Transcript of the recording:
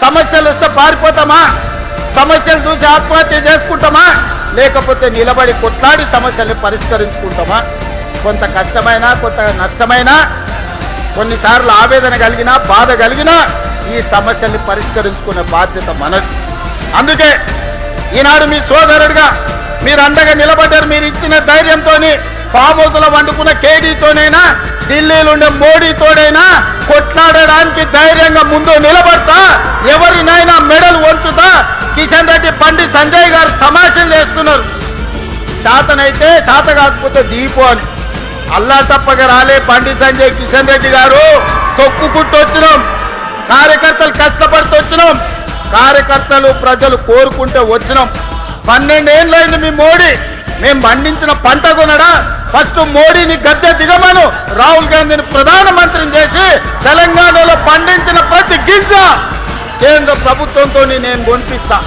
సమస్యలు వస్తే పారిపోతామా? సమస్యలు చూసి ఆత్మహత్య చేసుకుంటామా? లేకపోతే నిలబడి కొట్లాడి సమస్యల్ని పరిష్కరించుకుంటామా? కొంత కష్టమైనా కొంత నష్టమైనా కొన్నిసార్లు ఆవేదన కలిగినా బాధ కలిగినా ఈ సమస్యల్ని పరిష్కరించుకునే బాధ్యత మనది. అందుకే ఈనాడు మీ సోదరుడిగా మీరు అండగా నిలబడ్డారు. మీరు ఇచ్చిన ధైర్యంతో ఫామ్ హౌస్లో వండుకున్న కేడీతోనైనా ఢిల్లీలో ఉండే మోడీతోనైనా కొట్లాడడానికి ధైర్యంగా ముందు నిలబడతా, ఎవరినైనా మెడలు వంచుతా. కిషన్ రెడ్డి బండి సంజయ్ గారు తమాషలు చేస్తున్నారు. శాతనైతే శాత కాకపోతే దీపు అని అల్లా తప్పగా రాలే. బండి సంజయ్ కిషన్ రెడ్డి గారు తొక్కుకుంటూ వచ్చినాం, కార్యకర్తలు కష్టపడుతూ వచ్చినాం, కార్యకర్తలు ప్రజలు కోరుకుంటే వచ్చినాం. 12 ఏళ్ళైంది మీ మోడీ. మేము పండించిన పంట కొనడా? ఫస్ట్ మోడీని గద్దె దిగమను, రాహుల్ గాంధీని ప్రధానమంత్రిని చేసి తెలంగాణలో పండించిన ప్రతి గింజ కేంద్ర ప్రభుత్వంతో నేను కొనిపిస్తా.